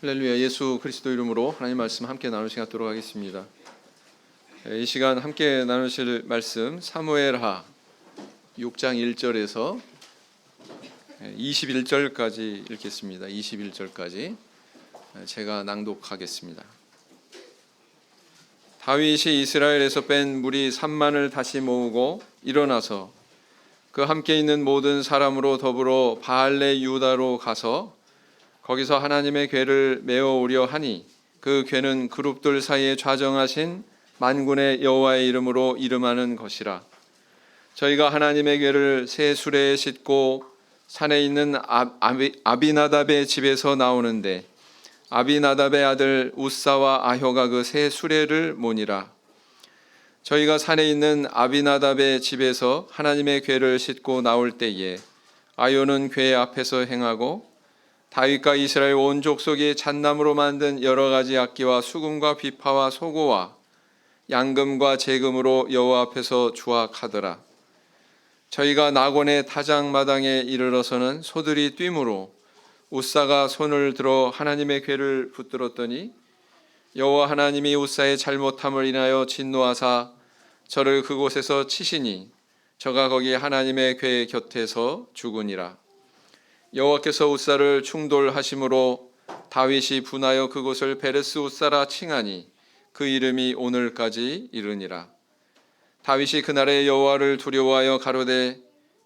할렐루야. 예수 그리스도 이름으로 하나님 말씀 함께 나눌 시간 갖도록 하겠습니다. 이 시간 함께 나누실 말씀 사무엘하 6장 1절에서 21절까지 읽겠습니다. 21절까지 제가 낭독하겠습니다. 다윗이 이스라엘에서 뺀 무리 3만을 다시 모으고 일어나서 그 함께 있는 모든 사람으로 더불어 바알레 유다로 가서 거기서 하나님의 궤를 메어오려 하니 그 궤는 그룹들 사이에 좌정하신 만군의 여호와의 이름으로 이름하는 것이라. 저희가 하나님의 궤를 새 수레에 싣고 산에 있는 아비나답의 집에서 나오는데 아비나답의 아들 우사와 아효가 그 새 수레를 모니라. 저희가 산에 있는 아비나답의 집에서 하나님의 궤를 싣고 나올 때에 아효는 궤 앞에서 행하고 다윗과 이스라엘 온 족속이 잣나무로 만든 여러 가지 악기와 수금과 비파와 소고와 양금과 제금으로 여호와 앞에서 주악하더라. 저희가 나곤의 타작마당에 이르러서는 소들이 뛰므로 우사가 손을 들어 하나님의 궤를 붙들었더니 여호와 하나님이 우사의 잘못함을 인하여 진노하사 저를 그곳에서 치시니 저가 거기 하나님의 궤 곁에서 죽으니라. 여호와께서 우사를 충돌하심으로 다윗이 분하여 그곳을 베레스 우사라 칭하니 그 이름이 오늘까지 이르니라. 다윗이 그날에 여호와를 두려워하여 가로되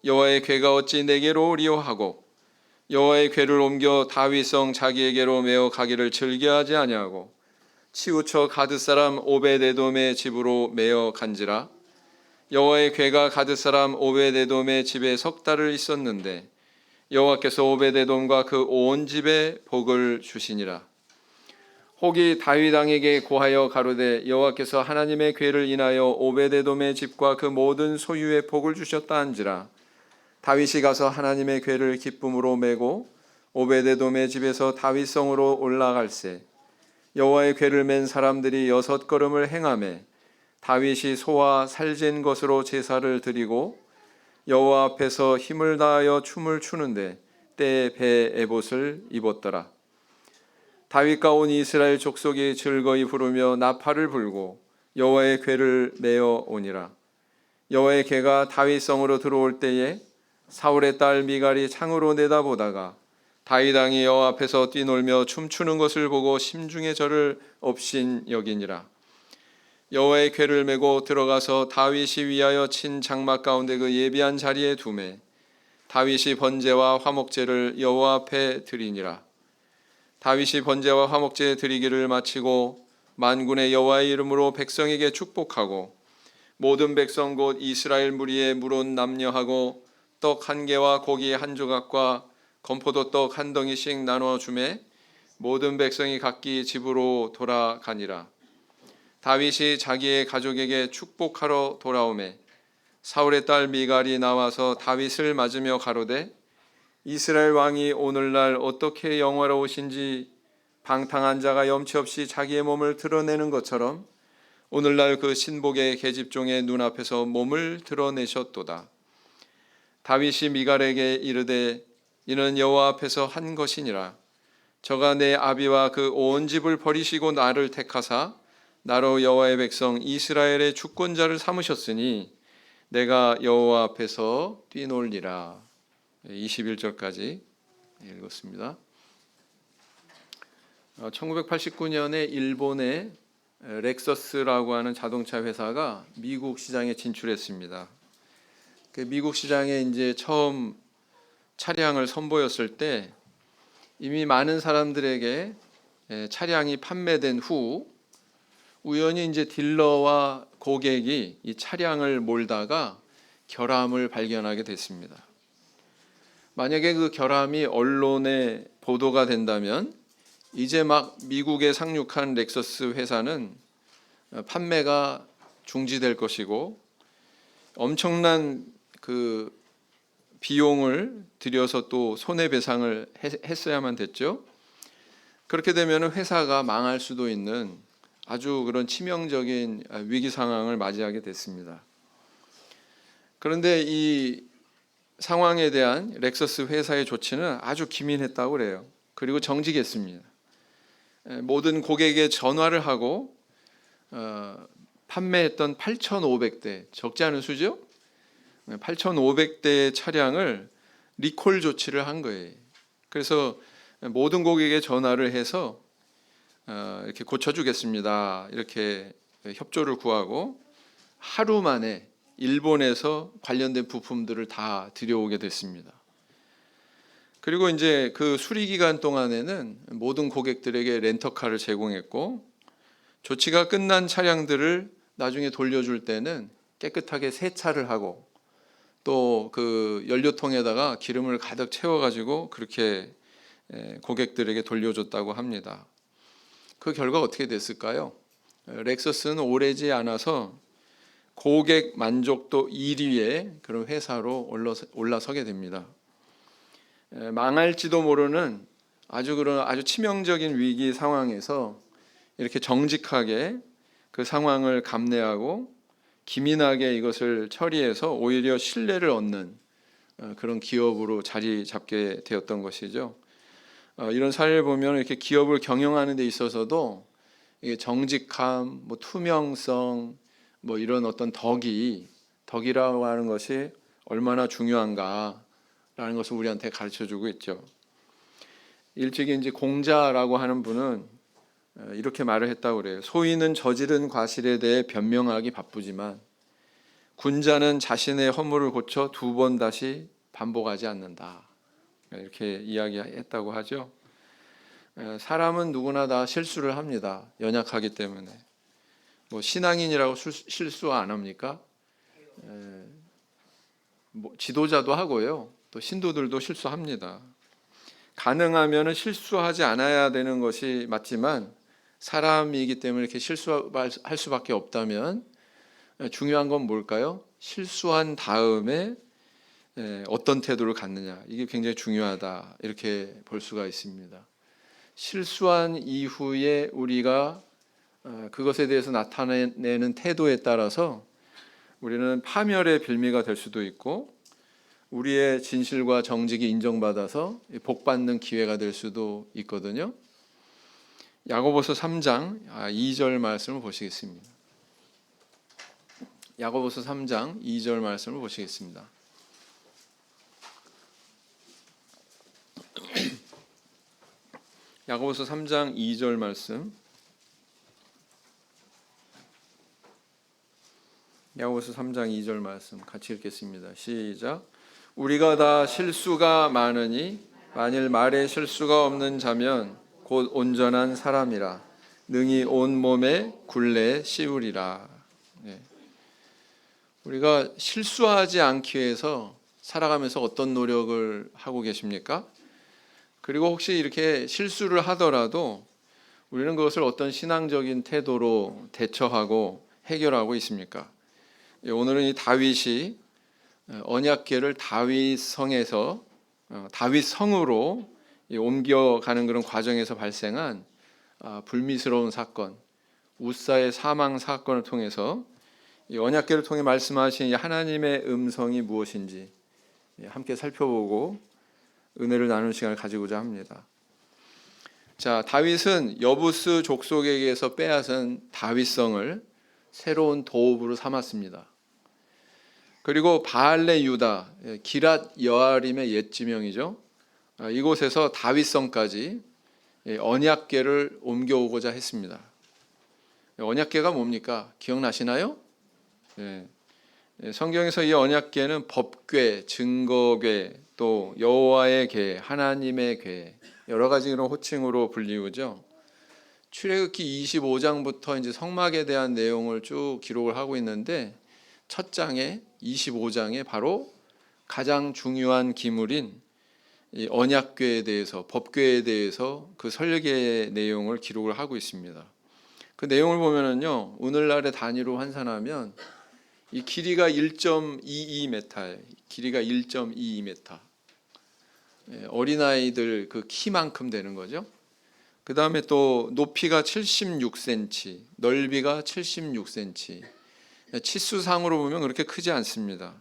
여호와의 궤가 어찌 내게로 오리요 하고 여호와의 궤를 옮겨 다윗성 자기에게로 메어 가기를 즐겨하지 아니하고 치우쳐 가드 사람 오벳에돔의 집으로 메어 간지라. 여호와의 궤가 가드 사람 오벳에돔의 집에 석 달을 있었는데 여호와께서 오벳에돔과 그 온 집에 복을 주시니라. 혹이 다윗 왕에게 고하여 가로되 여호와께서 하나님의 궤를 인하여 오벳에돔의 집과 그 모든 소유에 복을 주셨다 한지라. 다윗이 가서 하나님의 궤를 기쁨으로 메고 오벳에돔의 집에서 다윗성으로 올라갈새 여호와의 궤를 맨 사람들이 6걸음을 행하매 다윗이 소와 살찐 것으로 제사를 드리고 여호와 앞에서 힘을 다하여 춤을 추는데 때에 배 에봇을 입었더라. 다윗과 온 이스라엘 족속이 즐거이 부르며 나팔을 불고 여호와의 궤를 메어 오니라. 여호와의 궤가 다윗성으로 들어올 때에 사울의 딸 미갈이 창으로 내다보다가 다윗 왕이 여호와 앞에서 뛰놀며 춤추는 것을 보고 심중에 저를 업신 여기니라. 여호와의 궤를 메고 들어가서 다윗이 위하여 친 장막 가운데 그 예비한 자리에 두매 다윗이 번제와 화목제를 여호와 앞에 드리니라. 다윗이 번제와 화목제 드리기를 마치고 만군의 여호와의 이름으로 백성에게 축복하고 모든 백성 곧 이스라엘 무리에 물은 남녀하고 떡 한 개와 고기 한 조각과 건포도 떡 한 덩이씩 나누어 주매 모든 백성이 각기 집으로 돌아가니라. 다윗이 자기의 가족에게 축복하러 돌아오매 사울의 딸 미갈이 나와서 다윗을 맞으며 가로되 이스라엘 왕이 오늘날 어떻게 영화로우신지 방탕한 자가 염치 없이 자기의 몸을 드러내는 것처럼 오늘날 그 신복의 계집종의 눈앞에서 몸을 드러내셨도다. 다윗이 미갈에게 이르되 이는 여호와 앞에서 한 것이니라. 저가 내 아비와 그 온 집을 버리시고 나를 택하사 나로 여호와의 백성 이스라엘의 주권자를 삼으셨으니 내가 여호와 앞에서 뛰놀리라. 21절까지 읽었습니다. 1989년에 일본의 렉서스라고 하는 자동차 회사가 미국 시장에 진출했습니다. 그 미국 시장에 이제 처음 차량을 선보였을 때 이미 많은 사람들에게 차량이 판매된 후 우연히 이제 딜러와 고객이 이 차량을 몰다가 결함을 발견하게 됐습니다. 만약에 그 결함이 언론에 보도가 된다면 이제 막 미국에 상륙한 렉서스 회사는 판매가 중지될 것이고 엄청난 그 비용을 들여서 또 손해배상을 했어야만 됐죠. 그렇게 되면 회사가 망할 수도 있는 아주 그런 치명적인 위기 상황을 맞이하게 됐습니다. 그런데 이 상황에 대한 렉서스 회사의 조치는 아주 기민했다고 그래요. 그리고 정직했습니다. 모든 고객에게 전화를 하고 판매했던 8,500대, 적지 않은 수죠? 8,500대의 차량을 리콜 조치를 한 거예요. 그래서 모든 고객에게 전화를 해서 이렇게 고쳐주겠습니다, 이렇게 협조를 구하고 하루 만에 일본에서 관련된 부품들을 다 들여오게 됐습니다. 그리고 이제 그 수리 기간 동안에는 모든 고객들에게 렌터카를 제공했고, 조치가 끝난 차량들을 나중에 돌려줄 때는 깨끗하게 세차를 하고 또 그 연료통에다가 기름을 가득 채워가지고 그렇게 고객들에게 돌려줬다고 합니다. 그 결과 어떻게 됐을까요? 렉서스는 오래지 않아서 고객 만족도 1위의 그런 회사로 올라서게 됩니다. 망할지도 모르는 아주 치명적인 위기 상황에서 이렇게 정직하게 그 상황을 감내하고 기민하게 이것을 처리해서 오히려 신뢰를 얻는 그런 기업으로 자리 잡게 되었던 것이죠. 이런 사례를 보면 이렇게 기업을 경영하는 데 있어서도 이게 정직함, 투명성, 이런 어떤 덕이라고 하는 것이 얼마나 중요한가라는 것을 우리한테 가르쳐주고 있죠. 일찍이 이제 공자라고 하는 분은 이렇게 말을 했다고 그래요. 소인은 저지른 과실에 대해 변명하기 바쁘지만 군자는 자신의 허물을 고쳐 2번 다시 반복하지 않는다, 이렇게 이야기했다고 하죠. 사람은 누구나 다 실수를 합니다. 연약하기 때문에. 신앙인이라고 실수 안 합니까? 지도자도 하고요, 또 신도들도 실수합니다. 가능하면 실수하지 않아야 되는 것이 맞지만 사람이기 때문에 이렇게 실수할 수밖에 없다면 중요한 건 뭘까요? 실수한 다음에 어떤 태도를 갖느냐, 이게 굉장히 중요하다, 이렇게 볼 수가 있습니다. 실수한 이후에 우리가 그것에 대해서 나타내는 태도에 따라서 우리는 파멸의 빌미가 될 수도 있고 우리의 진실과 정직이 인정받아서 복받는 기회가 될 수도 있거든요. 야고보서 3장 2절 말씀을 보시겠습니다. 야고보서 3장 2절 말씀을 보시겠습니다. 야고보서 3장 2절 말씀. 야고보서 3장 2절 말씀 같이 읽겠습니다. 시작. 우리가 다 실수가 많으니 만일 말에 실수가 없는 자면 곧 온전한 사람이라 능히 온 몸에 굴레 씌우리라. 우리가 실수하지 않기 위해서 살아가면서 어떤 노력을 하고 계십니까? 그리고 혹시 이렇게 실수를 하더라도 우리는 그것을 어떤 신앙적인 태도로 대처하고 해결하고 있습니까? 오늘은 이 다윗이 언약궤를 다윗성에서 다윗성으로 옮겨가는 그런 과정에서 발생한 불미스러운 사건, 우사의 사망 사건을 통해서 이 언약궤를 통해 말씀하신 하나님의 음성이 무엇인지 함께 살펴보고 은혜를 나누는 시간을 가지고자 합니다. 자, 다윗은 여부스 족속에게서 빼앗은 다윗성을 새로운 도읍으로 삼았습니다. 그리고 바알레 유다, 기랏 여아림의 옛 지명이죠. 이곳에서 다윗성까지 언약궤를 옮겨오고자 했습니다. 언약궤가 뭡니까? 기억나시나요? 성경에서 이 언약궤는 법궤, 증거궤, 또 여호와의 궤, 하나님의 궤, 여러 가지 그런 호칭으로 불리우죠. 출애굽기 25장부터 이제 성막에 대한 내용을 쭉 기록을 하고 있는데 첫 장에 25장에 바로 가장 중요한 기물인 이 언약궤에 대해서, 법궤에 대해서 그 설계의 내용을 기록을 하고 있습니다. 그 내용을 보면은요, 오늘날의 단위로 환산하면 이 길이가 1.22m예요. 길이가 1.22m. 어린아이들 그 키만큼 되는 거죠. 그 다음에 또 높이가 76cm, 넓이가 76cm. 치수상으로 보면 그렇게 크지 않습니다.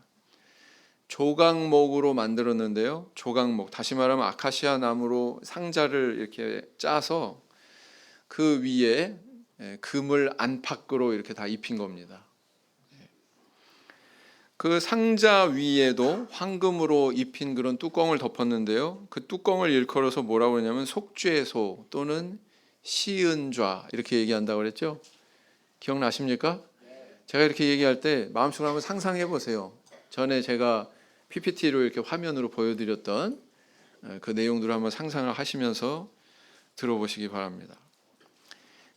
조각목으로 만들었는데요. 조각목, 다시 말하면 아카시아 나무로 상자를 이렇게 짜서 그 위에 금을 안팎으로 이렇게 다 입힌 겁니다. 그 상자 위에도 황금으로 입힌 그런 뚜껑을 덮었는데요. 그 뚜껑을 일컬어서 뭐라고 그러냐면 속죄소 또는 시은좌 이렇게 얘기한다고 그랬죠. 기억나십니까? 제가 이렇게 얘기할 때 마음속으로 한번 상상해 보세요. 전에 제가 PPT로 이렇게 화면으로 보여드렸던 그 내용들을 한번 상상을 하시면서 들어보시기 바랍니다.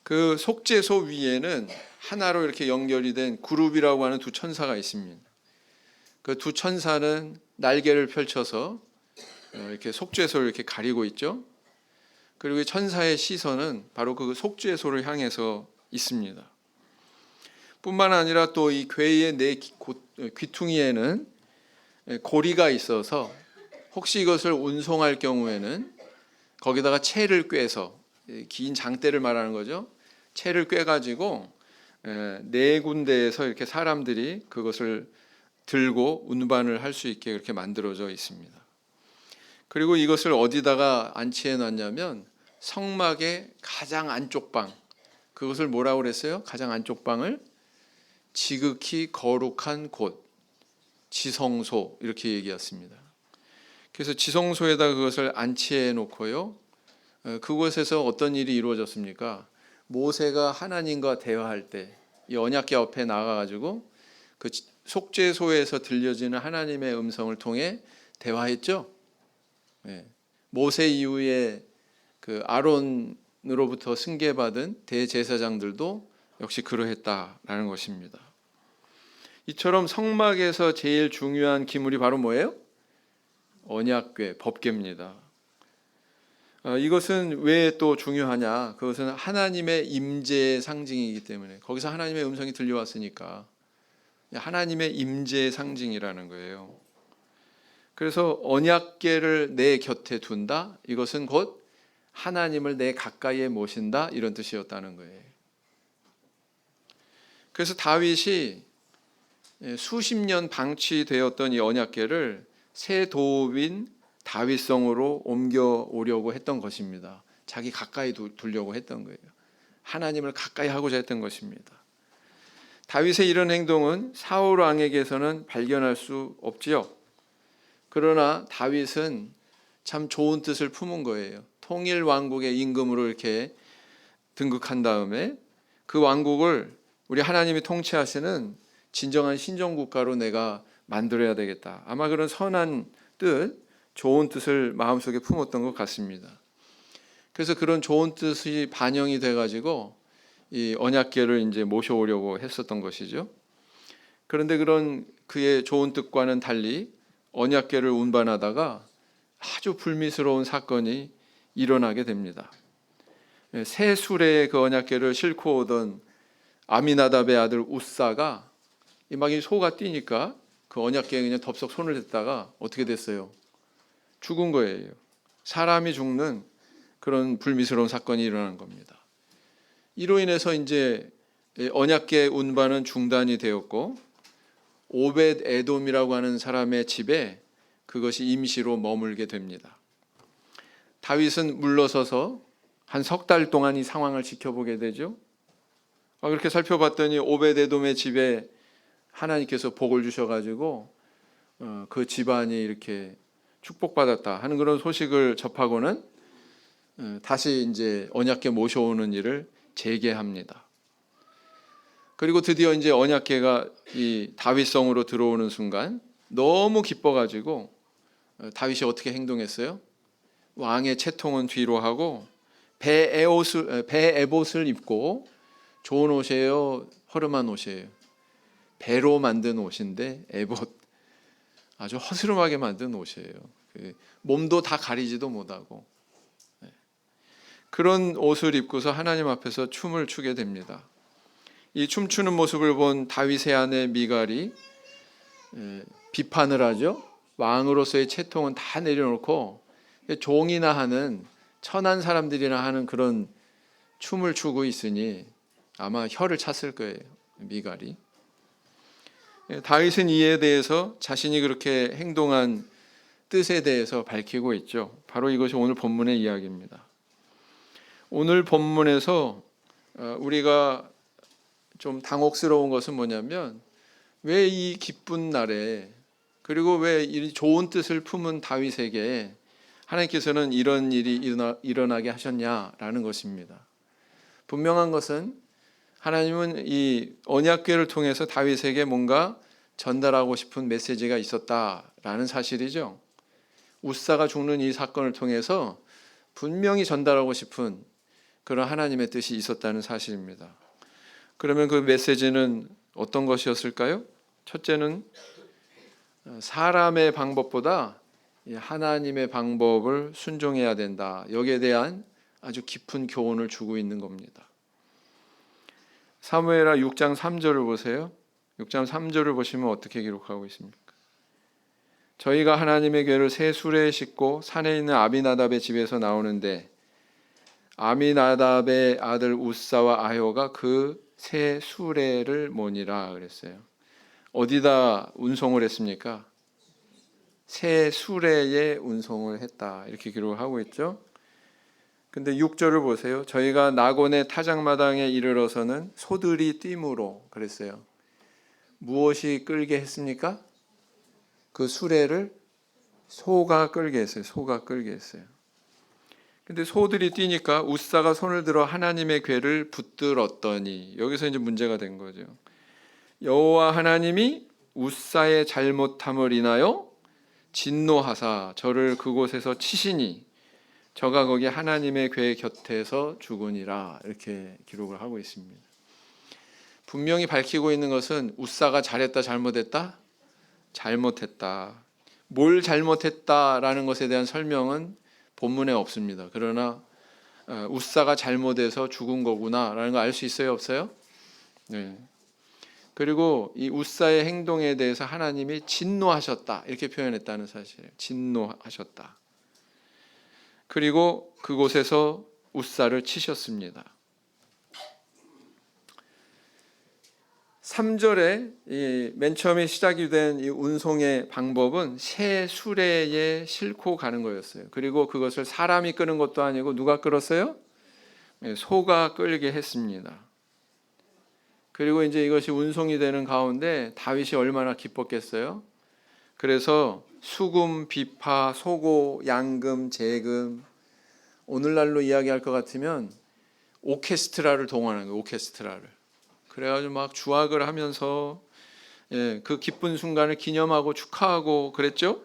그 속죄소 위에는 하나로 이렇게 연결이 된 그룹이라고 하는 두 천사가 있습니다. 그 두 천사는 날개를 펼쳐서 이렇게 속죄소를 이렇게 가리고 있죠. 그리고 이 천사의 시선은 바로 그 속죄소를 향해서 있습니다. 뿐만 아니라 또 이 궤의 네 귀퉁이에는 고리가 있어서 혹시 이것을 운송할 경우에는 거기다가 채를 꿰서, 긴 장대를 말하는 거죠. 채를 꿰가지고 네 군데에서 이렇게 사람들이 그것을 들고 운반을 할 수 있게 그렇게 만들어져 있습니다. 그리고 이것을 어디다가 안치해 놨냐면 성막의 가장 안쪽 방, 그것을 뭐라고 그랬어요? 가장 안쪽 방을 지극히 거룩한 곳, 지성소 이렇게 얘기했습니다. 그래서 지성소에다 그것을 안치해 놓고요. 그곳에서 어떤 일이 이루어졌습니까? 모세가 하나님과 대화할 때 이 언약궤 앞에 나가가지고 그 속죄소에서 들려지는 하나님의 음성을 통해 대화했죠. 모세 이후에 그 아론으로부터 승계받은 대제사장들도 역시 그러했다라는 것입니다. 이처럼 성막에서 제일 중요한 기물이 바로 뭐예요? 언약궤, 법궤입니다. 이것은 왜 또 중요하냐? 그것은 하나님의 임재의 상징이기 때문에 거기서 하나님의 음성이 들려왔으니까 하나님의 임재의 상징이라는 거예요. 그래서 언약궤를 내 곁에 둔다. 이것은 곧 하나님을 내 가까이에 모신다. 이런 뜻이었다는 거예요. 그래서 다윗이 수십 년 방치되었던 이 언약궤를 새 도읍인 다윗성으로 옮겨오려고 했던 것입니다. 자기 가까이 두려고 했던 거예요. 하나님을 가까이 하고자 했던 것입니다. 다윗의 이런 행동은 사울 왕에게서는 발견할 수 없지요. 그러나 다윗은 참 좋은 뜻을 품은 거예요. 통일 왕국의 임금으로 이렇게 등극한 다음에 그 왕국을 우리 하나님이 통치하시는 진정한 신정국가로 내가 만들어야 되겠다. 아마 그런 선한 뜻, 좋은 뜻을 마음속에 품었던 것 같습니다. 그래서 그런 좋은 뜻이 반영이 돼가지고 이 언약궤를 이제 모셔오려고 했었던 것이죠. 그런데 그런 그의 좋은 뜻과는 달리 언약궤를 운반하다가 아주 불미스러운 사건이 일어나게 됩니다. 새 수레의 그 언약궤를 싣고 오던 아미나답의 아들 우사가 막 이 소가 뛰니까 그 언약궤에 그냥 덥석 손을 댔다가 어떻게 됐어요? 죽은 거예요. 사람이 죽는 그런 불미스러운 사건이 일어난 겁니다. 이로 인해서 이제 언약궤 운반은 중단이 되었고 오벳 에돔이라고 하는 사람의 집에 그것이 임시로 머물게 됩니다. 다윗은 물러서서 한 석 달 동안 이 상황을 지켜보게 되죠. 그렇게 살펴봤더니 오벳 에돔의 집에 하나님께서 복을 주셔가지고 그 집안이 이렇게 축복받았다 하는 그런 소식을 접하고는 다시 이제 언약궤 모셔오는 일을 재개합니다. 그리고 드디어 이제 언약궤가 이 다윗성으로 들어오는 순간 너무 기뻐가지고 다윗이 어떻게 행동했어요? 왕의 채통은 뒤로 하고 배 에봇을 입고 좋은 옷이에요, 허름한 옷이에요? 배로 만든 옷인데 에봇, 아주 허스름하게 만든 옷이에요. 몸도 다 가리지도 못하고 그런 옷을 입고서 하나님 앞에서 춤을 추게 됩니다. 이 춤추는 모습을 본 다윗의 아내 미갈이 비판을 하죠. 왕으로서의 채통은 다 내려놓고 종이나 하는 천한 사람들이나 하는 그런 춤을 추고 있으니 아마 혀를 찼을 거예요, 미갈이. 다윗은 이에 대해서 자신이 그렇게 행동한 뜻에 대해서 밝히고 있죠. 바로 이것이 오늘 본문의 이야기입니다. 오늘 본문에서 우리가 좀 당혹스러운 것은 뭐냐면 왜 이 기쁜 날에 그리고 왜 이 좋은 뜻을 품은 다윗에게 하나님께서는 이런 일이 일어나게 하셨냐라는 것입니다. 분명한 것은 하나님은 이 언약궤를 통해서 다윗에게 뭔가 전달하고 싶은 메시지가 있었다라는 사실이죠. 웃사가 죽는 이 사건을 통해서 분명히 전달하고 싶은 그런 하나님의 뜻이 있었다는 사실입니다. 그러면 그 메시지는 어떤 것이었을까요? 첫째는 사람의 방법보다 하나님의 방법을 순종해야 된다. 여기에 대한 아주 깊은 교훈을 주고 있는 겁니다. 사무엘하 6장 3절을 보세요. 6장 3절을 보시면 어떻게 기록하고 있습니까? 저희가 하나님의 궤를 새 수레에 싣고 산에 있는 아비나답의 집에서 나오는데 아미나답의 아들 웃사와 아효가 그 새 수레를 모니라 그랬어요. 어디다 운송을 했습니까? 새 수레에 운송을 했다. 이렇게 기록을 하고 있죠. 근데 6절을 보세요. 저희가 나곤의 타작마당에 이르러서는 소들이 뛰므로 그랬어요. 무엇이 끌게 했습니까? 그 수레를 소가 끌게 했어요. 소가 끌게 했어요. 근데 소들이 뛰니까 웃사가 손을 들어 하나님의 궤를 붙들었더니 여기서 이제 문제가 된 거죠. 여호와 하나님이 웃사의 잘못함을 인하여 진노하사 저를 그곳에서 치시니 저가 거기 하나님의 궤 곁에서 죽으니라 이렇게 기록을 하고 있습니다. 분명히 밝히고 있는 것은 웃사가 잘했다 잘못했다? 잘못했다. 뭘 잘못했다라는 것에 대한 설명은 본문에 없습니다. 그러나 웃사가 잘못해서 죽은 거구나라는 거 알 수 있어요, 없어요? 네. 그리고 이 웃사의 행동에 대해서 하나님이 진노하셨다 이렇게 표현했다는 사실이에요. 진노하셨다. 그리고 그곳에서 웃사를 치셨습니다. 3절에 맨 처음에 시작이 된 이 운송의 방법은 새 수레에 싣고 가는 거였어요. 그리고 그것을 사람이 끄는 것도 아니고 누가 끌었어요? 소가 끌게 했습니다. 그리고 이제 이것이 운송이 되는 가운데 다윗이 얼마나 기뻤겠어요? 그래서 수금, 비파, 소고, 양금, 재금 오늘날로 이야기할 것 같으면 오케스트라를 동원한 거예요. 오케스트라를. 그래가지고 막 주악을 하면서 그 기쁜 순간을 기념하고 축하하고 그랬죠.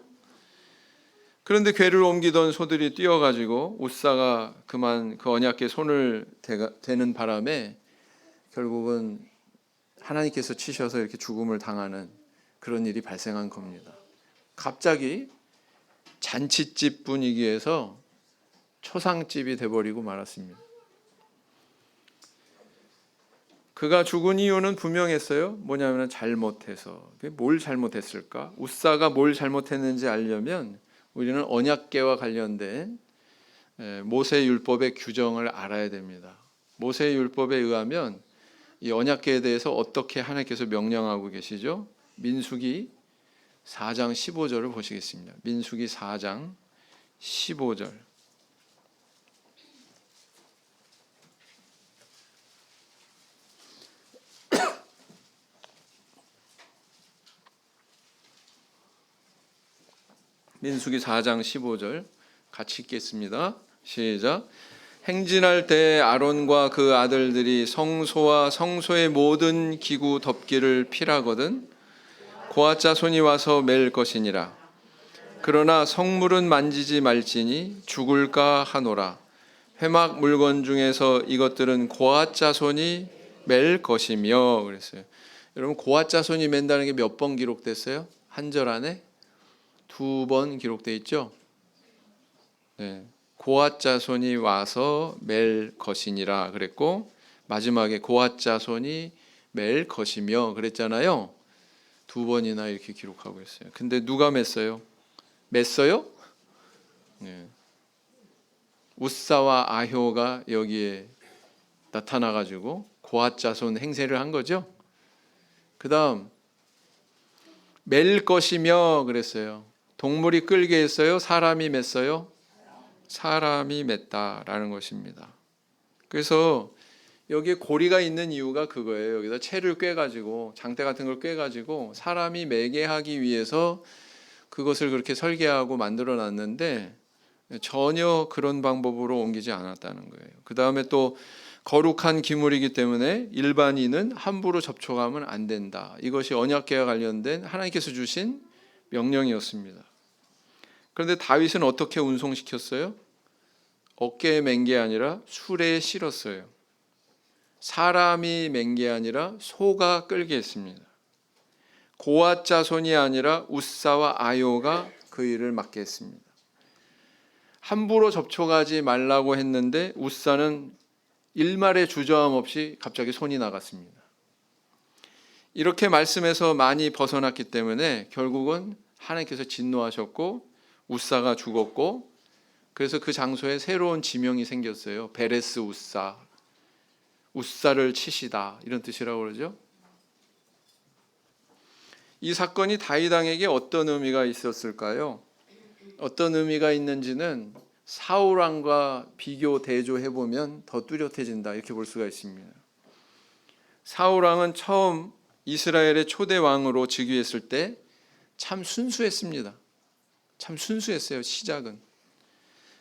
그런데 궤를 옮기던 소들이 뛰어가지고 웃사가 그만 그 언약궤 손을 대는 바람에 결국은 하나님께서 치셔서 이렇게 죽음을 당하는 그런 일이 발생한 겁니다. 갑자기 잔치집 분위기에서 초상집이 돼버리고 말았습니다. 그가 죽은 이유는 분명했어요. 뭐냐면 잘못해서. 뭘 잘못했을까? 웃사가 뭘 잘못했는지 알려면 우리는 언약궤와 관련된 모세 율법의 규정을 알아야 됩니다. 모세 율법에 의하면 이 언약궤에 대해서 어떻게 하나님께서 명령하고 계시죠? 민수기 4장 15절을 보시겠습니다. 민수기 4장 15절. 민수기 4장 15절 같이 읽겠습니다. 시작. 행진할 때 아론과 그 아들들이 성소와 성소의 모든 기구 덮기를 필하거든 고아 자손이 와서 맬 것이니라. 그러나 성물은 만지지 말지니 죽을까 하노라. 회막 물건 중에서 이것들은 고아 자손이 맬 것이며 그랬어요. 여러분 고아 자손이 맨다는 게 몇 번 기록됐어요? 한 절 안에 2번 기록되어 있죠. 네. 고앗 자손이 와서 맬 것이니라 그랬고 마지막에 고앗 자손이 맬 것이며 그랬잖아요. 2번이나 이렇게 기록하고 있어요. 근데 누가 맸어요? 맸어요? 네. 웃사와 아효가 여기에 나타나가지고 고앗 자손 행세를 한 거죠. 그 다음 맬 것이며 그랬어요. 동물이 끌게 했어요? 사람이 맸어요? 사람이 맸다라는 것입니다. 그래서 여기에 고리가 있는 이유가 그거예요. 여기다 채를 꿰가지고 장대 같은 걸 꿰가지고 사람이 매게 하기 위해서 그것을 그렇게 설계하고 만들어 놨는데 전혀 그런 방법으로 옮기지 않았다는 거예요. 그 다음에 또 거룩한 기물이기 때문에 일반인은 함부로 접촉하면 안 된다. 이것이 언약궤와 관련된 하나님께서 주신 명령이었습니다. 그런데 다윗은 어떻게 운송시켰어요? 어깨에 맨 게 아니라 수레에 실었어요. 사람이 맨 게 아니라 소가 끌게 했습니다. 고앗 자손이 아니라 웃사와 아요가 그 일을 맡게 했습니다. 함부로 접촉하지 말라고 했는데 웃사는 일말의 주저함 없이 갑자기 손이 나갔습니다. 이렇게 말씀에서 많이 벗어났기 때문에 결국은 하나님께서 진노하셨고 웃사가 죽었고, 그래서 그 장소에 새로운 지명이 생겼어요. 베레스 웃사, 웃사를 치시다, 이런 뜻이라고 그러죠. 이 사건이 다윗 왕에게 어떤 의미가 있었을까요? 어떤 의미가 있는지는 사울 왕과 비교 대조해 보면 더 뚜렷해진다, 이렇게 볼 수가 있습니다. 사울 왕은 처음 이스라엘의 초대 왕으로 즉위했을 때 참 순수했습니다. 참 순수했어요, 시작은.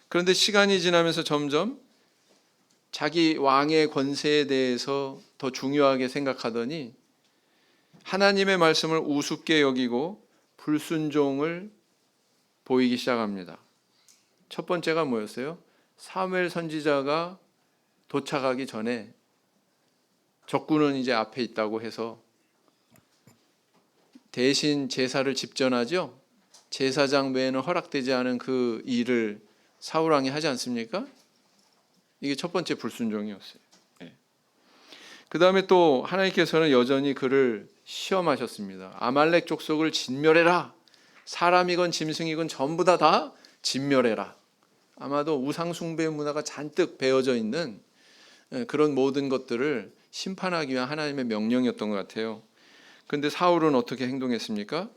그런데 시간이 지나면서 점점 자기 왕의 권세에 대해서 더 중요하게 생각하더니 하나님의 말씀을 우습게 여기고 불순종을 보이기 시작합니다. 첫 번째가 뭐였어요? 사무엘 선지자가 도착하기 전에 적군은 이제 앞에 있다고 해서 대신 제사를 집전하죠. 제사장 외에는 허락되지 않은 그 일을 사울 왕이 하지 않습니까? 이게 첫 번째 불순종이었어요. 그 다음에 또 하나님께서는 여전히 그를 시험하셨습니다. 아말렉 족속을 진멸해라. 사람이건 짐승이건 전부 다 진멸해라. 아마도 우상숭배 문화가 잔뜩 배어져 있는 그런 모든 것들을 심판하기 위한 하나님의 명령이었던 것 같아요. 그런데 사울은 어떻게 행동했습니까?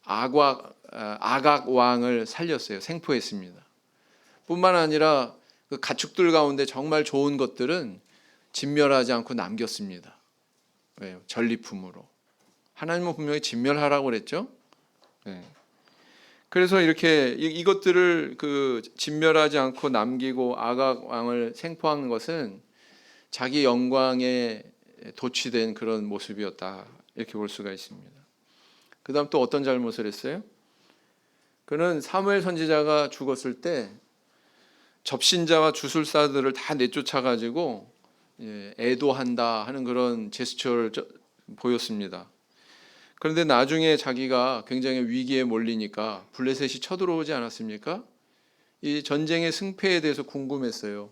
아각 왕을 살렸어요. 생포했습니다. 뿐만 아니라 그 가축들 가운데 정말 좋은 것들은 진멸하지 않고 남겼습니다. 왜요? 전리품으로. 하나님은 분명히 진멸하라고 그랬죠. 그래서 이렇게 이것들을 그 진멸하지 않고 남기고 아각 왕을 생포한 것은 자기 영광에 도취된 그런 모습이었다, 이렇게 볼 수가 있습니다. 그 다음 또 어떤 잘못을 했어요? 그는 사무엘 선지자가 죽었을 때 접신자와 주술사들을 다 내쫓아가지고 애도한다 하는 그런 제스처를 보였습니다. 그런데 나중에 자기가 굉장히 위기에 몰리니까 블레셋이 쳐들어오지 않았습니까? 이 전쟁의 승패에 대해서 궁금했어요.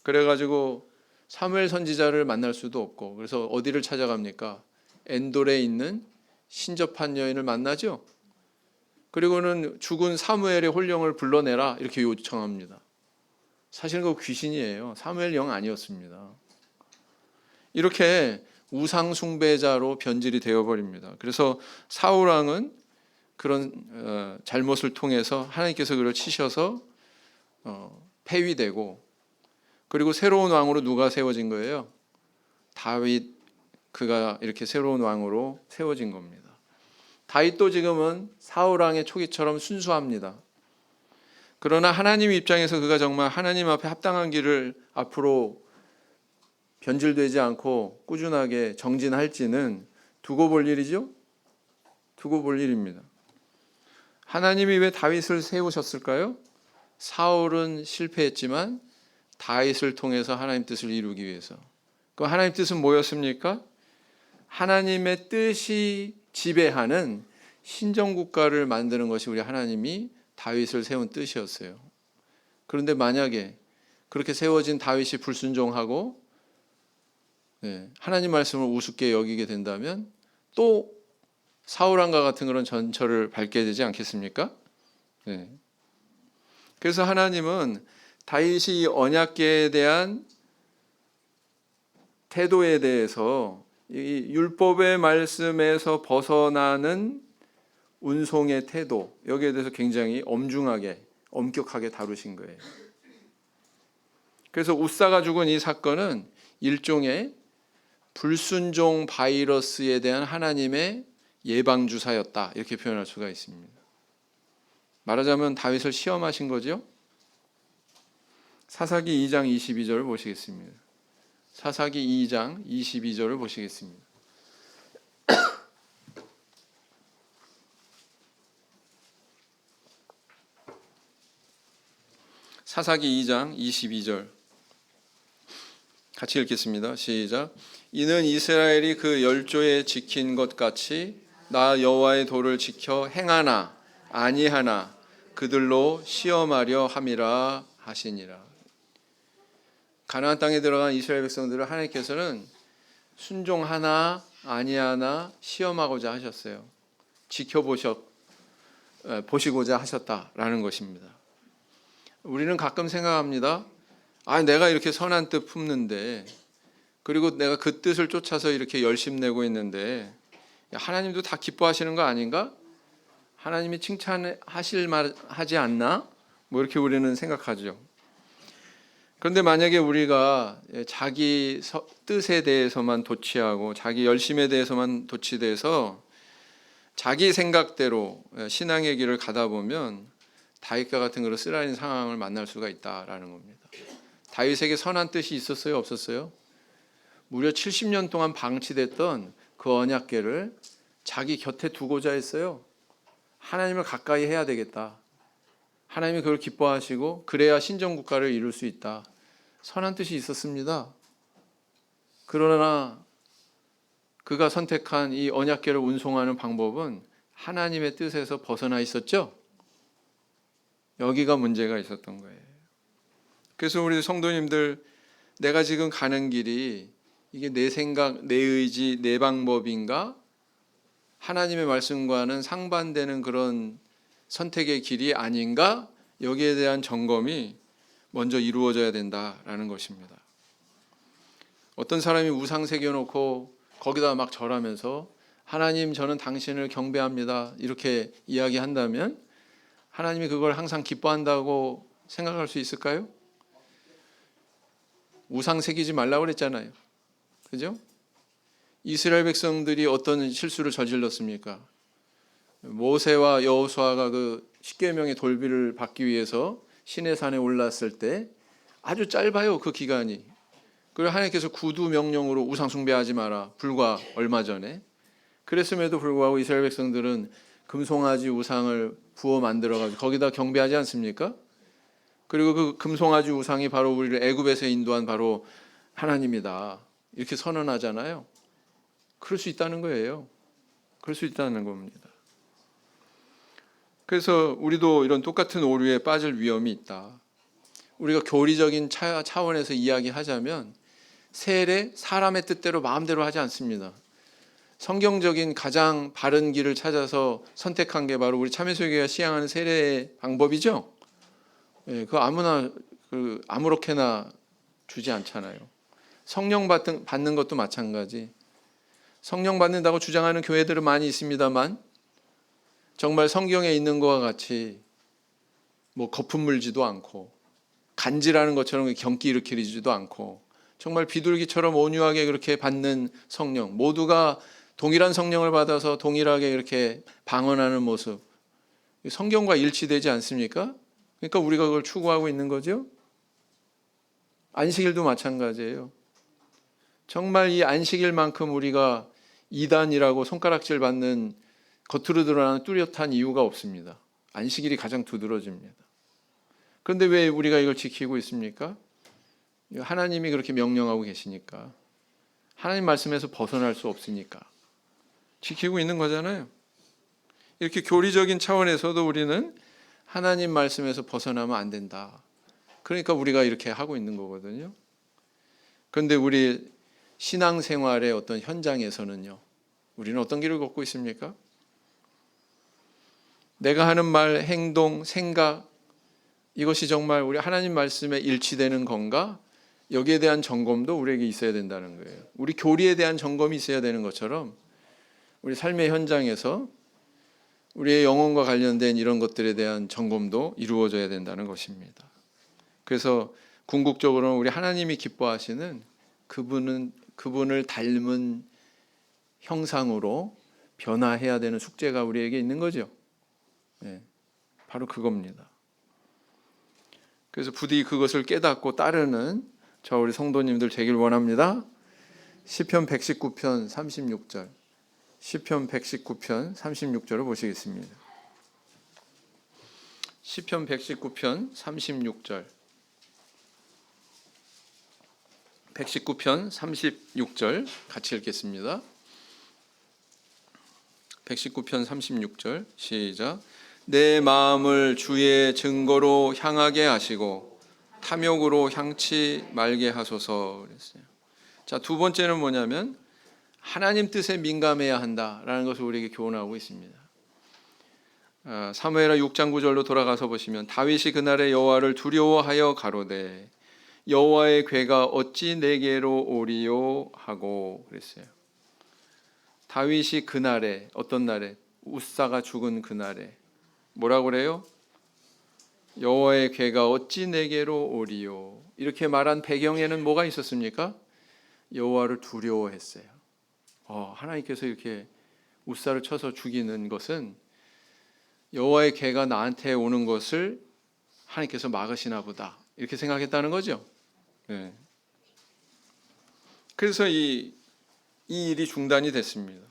그래가지고 사무엘 선지자를 만날 수도 없고, 그래서 어디를 찾아갑니까? 엔돌에 있는 신접한 여인을 만나죠. 그리고는 죽은 사무엘의 혼령을 불러내라, 이렇게 요청합니다. 사실은 그 귀신이에요. 사무엘 영 아니었습니다. 이렇게 우상 숭배자로 변질이 되어버립니다. 그래서 사울 왕은 그런 잘못을 통해서 하나님께서 그를 치셔서 폐위되고, 그리고 새로운 왕으로 누가 세워진 거예요? 다윗, 그가 이렇게 새로운 왕으로 세워진 겁니다. 다윗도 지금은 사울 왕의 초기처럼 순수합니다. 그러나 하나님 입장에서 그가 정말 하나님 앞에 합당한 길을 앞으로 변질되지 않고 꾸준하게 정진할지는 두고 볼 일이죠. 두고 볼 일입니다. 하나님이 왜 다윗을 세우셨을까요? 사울은 실패했지만 다윗을 통해서 하나님 뜻을 이루기 위해서. 그 하나님 뜻은 뭐였습니까? 하나님의 뜻이 지배하는 신정국가를 만드는 것이 우리 하나님이 다윗을 세운 뜻이었어요. 그런데 만약에 그렇게 세워진 다윗이 불순종하고 하나님 말씀을 우습게 여기게 된다면 또 사울왕과 같은 그런 전철을 밟게 되지 않겠습니까? 그래서 하나님은 다윗이 언약궤에 대한 태도에 대해서 이 율법의 말씀에서 벗어나는 운송의 태도, 여기에 대해서 굉장히 엄중하게 엄격하게 다루신 거예요. 그래서 웃사가 죽은 이 사건은 일종의 불순종 바이러스에 대한 하나님의 예방주사였다, 이렇게 표현할 수가 있습니다. 말하자면 다윗을 시험하신 거죠. 사사기 2장 22절을 보시겠습니다. 사사기 2장 22절을 보시겠습니다. 사사기 2장 22절 같이 읽겠습니다. 시작. 이는 이스라엘이 그 열조에 지킨 것 같이 나 여호와의 도를 지켜 행하나 아니하나 그들로 시험하려 함이라 하시니라. 가나안 땅에 들어간 이스라엘 백성들을 하나님께서는 순종하나 아니하나 시험하고자 하셨어요. 보시고자 하셨다라는 것입니다. 우리는 가끔 생각합니다. 내가 이렇게 선한 뜻 품는데, 그리고 내가 그 뜻을 쫓아서 이렇게 열심 내고 있는데 하나님도 다 기뻐하시는 거 아닌가? 하나님이 칭찬하실 말 하지 않나? 뭐 이렇게 우리는 생각하죠. 그런데 만약에 우리가 자기 뜻에 대해서만 도취하고 자기 열심에 대해서만 도취돼서 자기 생각대로 신앙의 길을 가다 보면 다윗과 같은 그런 쓰라린 상황을 만날 수가 있다라는 겁니다. 다윗에게 선한 뜻이 있었어요, 없었어요? 무려 70년 동안 방치됐던 그 언약궤를 자기 곁에 두고자 했어요. 하나님을 가까이 해야 되겠다. 하나님이 그걸 기뻐하시고 그래야 신정국가를 이룰 수 있다. 선한 뜻이 있었습니다. 그러나 그가 선택한 이 언약궤를 운송하는 방법은 하나님의 뜻에서 벗어나 있었죠. 여기가 문제가 있었던 거예요. 그래서 우리 성도님들, 내가 지금 가는 길이 이게 내 생각, 내 의지, 내 방법인가? 하나님의 말씀과는 상반되는 그런 선택의 길이 아닌가? 여기에 대한 점검이 먼저 이루어져야 된다라는 것입니다. 어떤 사람이 우상 새겨놓고 거기다 막 절하면서 하나님, 저는 당신을 경배합니다, 이렇게 이야기한다면 하나님이 그걸 항상 기뻐한다고 생각할 수 있을까요? 우상 새기지 말라고 그랬잖아요. 그죠? 이스라엘 백성들이 어떤 실수를 저질렀습니까? 모세와 여호수아가 그 십계명의 돌비를 받기 위해서 시내산에 올랐을 때 아주 짧아요, 그 기간이. 그리고 하나님께서 구두 명령으로 우상 숭배하지 마라, 불과 얼마 전에. 그랬음에도 불구하고 이스라엘 백성들은 금송아지 우상을 부어 만들어가지고 거기다 경배하지 않습니까? 그리고 그 금송아지 우상이 바로 우리를 애굽에서 인도한 바로 하나님이다, 이렇게 선언하잖아요. 그럴 수 있다는 거예요. 그럴 수 있다는 겁니다. 그래서 우리도 이런 똑같은 오류에 빠질 위험이 있다. 우리가 교리적인 차원에서 이야기하자면 세례, 사람의 뜻대로 마음대로 하지 않습니다. 성경적인 가장 바른 길을 찾아서 선택한 게 바로 우리 참여교회가 시행하는 세례의 방법이죠. 그 아무나 아무렇게나 주지 않잖아요. 성령 받는 것도 마찬가지. 성령 받는다고 주장하는 교회들은 많이 있습니다만 정말 성경에 있는 것과 같이 뭐 거품 물지도 않고 간지라는 것처럼 경기 일으키지도 않고 정말 비둘기처럼 온유하게 그렇게 받는 성령, 모두가 동일한 성령을 받아서 동일하게 이렇게 방언하는 모습, 성경과 일치되지 않습니까? 그러니까 우리가 그걸 추구하고 있는 거죠. 안식일도 마찬가지예요. 정말 이 안식일만큼 우리가 이단이라고 손가락질 받는 겉으로 드러나는 뚜렷한 이유가 없습니다. 안식일이 가장 두드러집니다. 그런데 왜 우리가 이걸 지키고 있습니까? 하나님이 그렇게 명령하고 계시니까, 하나님 말씀에서 벗어날 수 없으니까 지키고 있는 거잖아요. 이렇게 교리적인 차원에서도 우리는 하나님 말씀에서 벗어나면 안 된다. 그러니까 우리가 이렇게 하고 있는 거거든요. 그런데 우리 신앙생활의 어떤 현장에서는요, 우리는 어떤 길을 걷고 있습니까? 내가 하는 말, 행동, 생각, 이것이 정말 우리 하나님 말씀에 일치되는 건가? 여기에 대한 점검도 우리에게 있어야 된다는 거예요. 우리 교리에 대한 점검이 있어야 되는 것처럼 우리 삶의 현장에서 우리의 영혼과 관련된 이런 것들에 대한 점검도 이루어져야 된다는 것입니다. 그래서 궁극적으로는 우리 하나님이 기뻐하시는 그분을 닮은 형상으로 변화해야 되는 숙제가 우리에게 있는 거죠. 네, 바로 그겁니다. 그래서 부디 그것을 깨닫고 따르는 저 우리 성도님들 되길 원합니다. 시편 119편 36절, 시편 119편 36절을 보시겠습니다. 시편 119편 36절, 119편 36절 같이 읽겠습니다. 119편 36절 시작. 내 마음을 주의 증거로 향하게 하시고 탐욕으로 향치 말게 하소서 그랬어요. 자, 두 번째는 뭐냐면 하나님 뜻에 민감해야 한다라는 것을 우리에게 교훈하고 있습니다. 사무엘하 6장 9절로 돌아가서 보시면 다윗이 그날에 여호와를 두려워하여 가로되 여호와의 궤가 어찌 내게로 오리요 하고 그랬어요. 다윗이 그날에, 어떤 날에? 우사가 죽은 그날에 뭐라고 그래요? 여호와의 궤가 어찌 내게로 오리요. 이렇게 말한 배경에는 뭐가 있었습니까? 여호와를 두려워했어요. 하나님께서 이렇게 우사를 쳐서 죽이는 것은 여호와의 궤가 나한테 오는 것을 하나님께서 막으시나 보다, 이렇게 생각했다는 거죠. 네. 그래서 이 일이 중단이 됐습니다.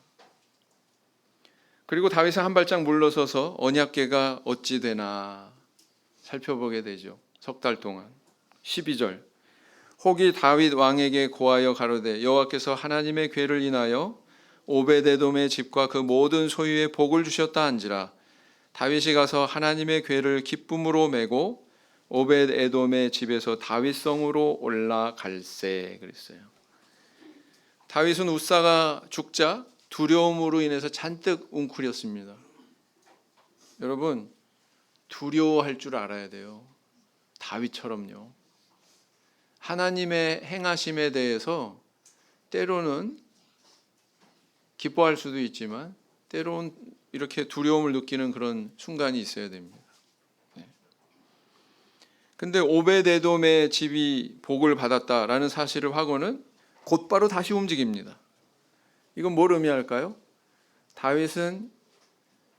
그리고 다윗은 한 발짝 물러서서 언약궤가 어찌 되나 살펴보게 되죠. 석 달 동안. 12절. 혹이 다윗 왕에게 고하여 가로되 여호와께서 하나님의 궤를 인하여 오벳에돔의 집과 그 모든 소유에 복을 주셨다 한지라. 다윗이 가서 하나님의 궤를 기쁨으로 메고 오벳에돔의 집에서 다윗성으로 올라갈세 그랬어요. 다윗은 우사가 죽자 두려움으로 인해서 잔뜩 웅크렸습니다. 여러분, 두려워할 줄 알아야 돼요. 다윗처럼요. 하나님의 행하심에 대해서 때로는 기뻐할 수도 있지만 때로는 이렇게 두려움을 느끼는 그런 순간이 있어야 됩니다. 근데 오벳에돔의 집이 복을 받았다라는 사실을 하고는 곧바로 다시 움직입니다. 이건 뭘 의미할까요? 다윗은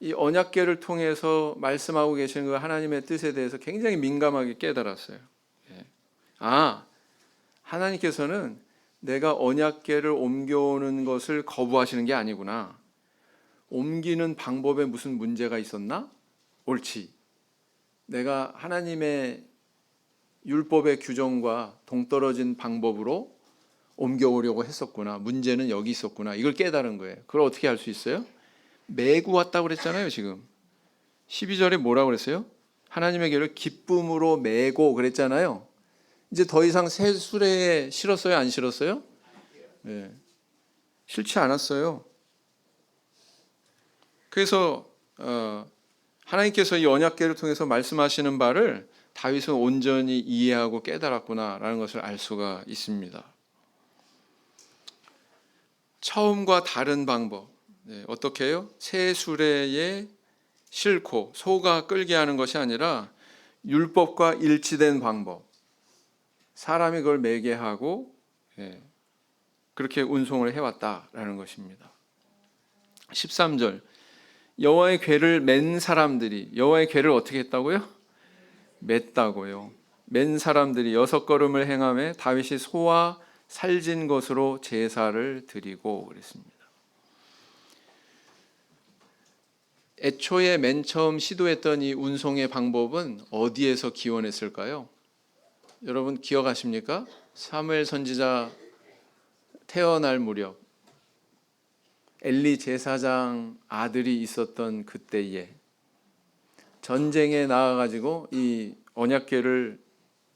이 언약궤를 통해서 말씀하고 계시는 그 하나님의 뜻에 대해서 굉장히 민감하게 깨달았어요. 하나님께서는 내가 언약궤를 옮겨오는 것을 거부하시는 게 아니구나. 옮기는 방법에 무슨 문제가 있었나? 옳지. 내가 하나님의 율법의 규정과 동떨어진 방법으로 옮겨오려고 했었구나. 문제는 여기 있었구나. 이걸 깨달은 거예요. 그걸 어떻게 할 수 있어요? 메고 왔다고 그랬잖아요. 지금 12절에 뭐라고 그랬어요? 하나님의 궤를 기쁨으로 메고 그랬잖아요. 이제 더 이상 새 수레에 실었어요? 안 실었어요? 네. 싫지 않았어요. 그래서 하나님께서 이 언약궤를 통해서 말씀하시는 바를 다윗은 온전히 이해하고 깨달았구나라는 것을 알 수가 있습니다. 처음과 다른 방법. 어떻게 해요? 새 수레에 싣고 소가 끌게 하는 것이 아니라 율법과 일치된 방법. 사람이 그걸 매게 하고 그렇게 운송을 해왔다라는 것입니다. 13절. 여호와의 궤를 맨 사람들이, 여호와의 궤를 어떻게 했다고요? 맸다고요. 맨 사람들이 6걸음을 행하며 다윗이 소와 살진 것으로 제사를 드리고 그랬습니다. 애초에 맨 처음 시도했던 이 운송의 방법은 어디에서 기원했을까요? 여러분 기억하십니까? 사무엘 선지자 태어날 무렵 엘리 제사장 아들이 있었던 그때에 전쟁에 나가가지고 이 언약궤를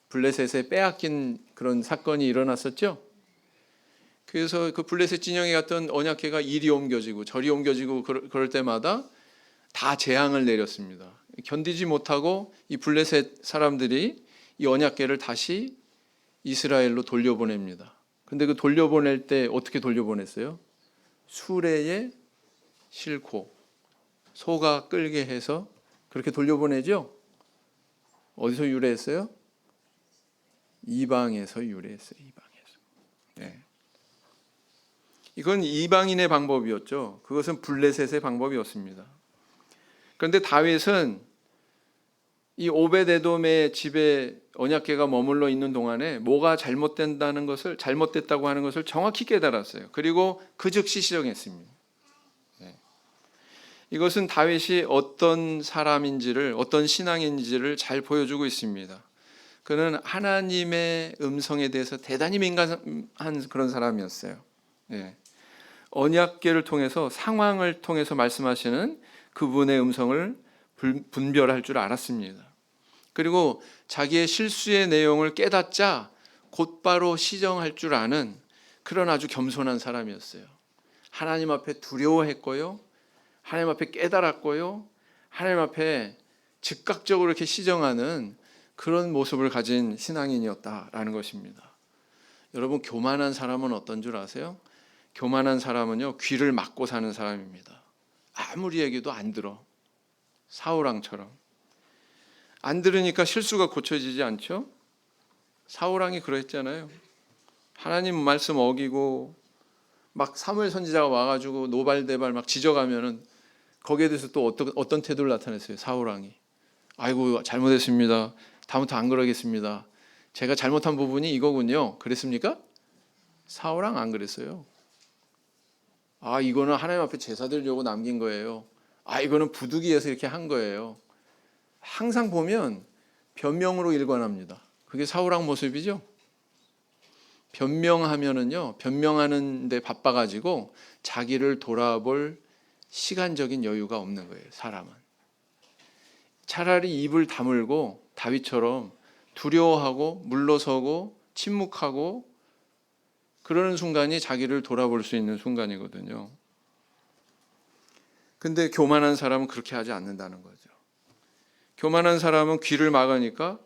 블레셋에 빼앗긴 그런 사건이 일어났었죠. 그래서 그 블레셋 진영에 갔던 언약궤가 이리 옮겨지고 저리 옮겨지고 그럴 때마다 다 재앙을 내렸습니다. 견디지 못하고 이 블레셋 사람들이 이 언약궤를 다시 이스라엘로 돌려보냅니다. 근데 그 돌려보낼 때 어떻게 돌려보냈어요? 수레에 싣고 소가 끌게 해서 그렇게 돌려보내죠. 어디서 유래했어요? 이방에서 유래했어요. 이방에서. 네. 이건 이방인의 방법이었죠. 그것은 블레셋의 방법이었습니다. 그런데 다윗은 이 오벳에돔의 집에 언약궤가 머물러 있는 동안에 뭐가 잘못됐다고 하는 것을 정확히 깨달았어요. 그리고 그 즉시 시정했습니다. 네. 이것은 다윗이 어떤 사람인지를, 어떤 신앙인지를 잘 보여주고 있습니다. 그는 하나님의 음성에 대해서 대단히 민감한 그런 사람이었어요. 네. 언약궤를 통해서, 상황을 통해서 말씀하시는 그분의 음성을 분별할 줄 알았습니다. 그리고 자기의 실수의 내용을 깨닫자 곧바로 시정할 줄 아는 그런 아주 겸손한 사람이었어요. 하나님 앞에 두려워했고요, 하나님 앞에 깨달았고요, 하나님 앞에 즉각적으로 이렇게 시정하는 그런 모습을 가진 신앙인이었다라는 것입니다. 여러분, 교만한 사람은 어떤 줄 아세요? 교만한 사람은요, 귀를 막고 사는 사람입니다. 아무리 얘기도 안 들어. 사울왕처럼. 안 들으니까 실수가 고쳐지지 않죠? 사울왕이 그랬잖아요. 하나님 말씀 어기고 막 사무엘 선지자가 와가지고 노발대발 막 지적하면은 거기에 대해서 또 어떤 태도를 나타냈어요. 사울왕이. 아이고, 잘못했습니다. 다음부터 안 그러겠습니다. 제가 잘못한 부분이 이거군요. 그랬습니까? 사울왕 안 그랬어요. 아, 이거는 하나님 앞에 제사 드리려고 남긴 거예요. 아, 이거는 부득이해서 이렇게 한 거예요. 항상 보면 변명으로 일관합니다. 그게 사울왕 모습이죠. 변명하면은요, 변명하는 데 바빠가지고 자기를 돌아볼 시간적인 여유가 없는 거예요. 사람은 차라리 입을 다물고 다윗처럼 두려워하고 물러서고 침묵하고 그러는 순간이 자기를 돌아볼 수 있는 순간이거든요. 근데 교만한 사람은 그렇게 하지 않는다는 거죠. 교만한 사람은 귀를 막으니까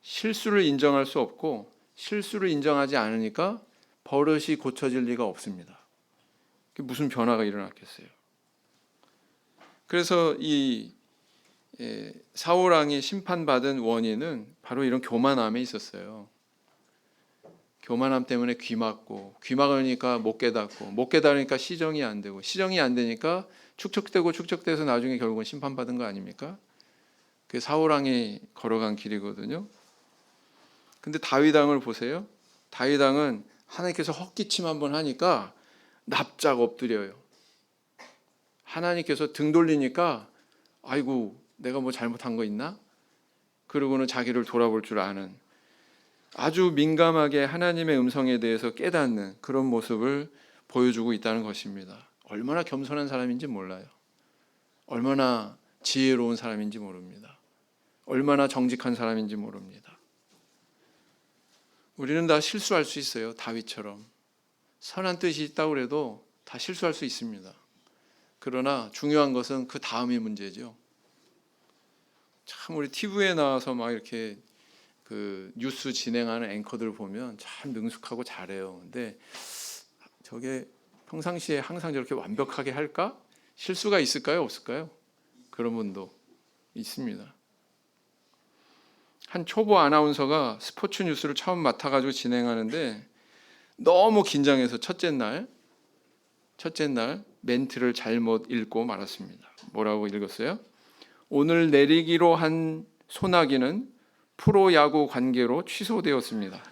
실수를 인정할 수 없고, 실수를 인정하지 않으니까 버릇이 고쳐질 리가 없습니다. 무슨 변화가 일어났겠어요? 그래서 이 사울왕이 심판받은 원인은 바로 이런 교만함에 있었어요. 교만함 때문에 귀 막고, 귀 막으니까 못 깨닫고, 못 깨달으니까 시정이 안 되고, 시정이 안 되니까 축적돼서 나중에 결국은 심판받은 거 아닙니까? 그게 사울왕이 걸어간 길이거든요. 근데 다윗왕을 보세요. 다윗왕은 하나님께서 헛기침 한번 하니까 납작 엎드려요. 하나님께서 등 돌리니까 아이고, 내가 뭐 잘못한 거 있나? 그러고는 자기를 돌아볼 줄 아는, 아주 민감하게 하나님의 음성에 대해서 깨닫는 그런 모습을 보여주고 있다는 것입니다. 얼마나 겸손한 사람인지 몰라요. 얼마나 지혜로운 사람인지 모릅니다. 얼마나 정직한 사람인지 모릅니다. 우리는 다 실수할 수 있어요. 다윗처럼. 선한 뜻이 있다고 해도 다 실수할 수 있습니다. 그러나 중요한 것은 그 다음이 문제죠. 참 우리 TV에 나와서 막 이렇게 그 뉴스 진행하는 앵커들 보면 참 능숙하고 잘해요. 근데 저게 평상시에 항상 저렇게 완벽하게 할까? 실수가 있을까요? 없을까요? 그런 분도 있습니다. 한 초보 아나운서가 스포츠 뉴스를 처음 맡아가지고 진행하는데 너무 긴장해서 첫째 날 멘트를 잘못 읽고 말았습니다. 뭐라고 읽었어요? 오늘 내리기로 한 소나기는 프로야구 관계로 취소되었습니다.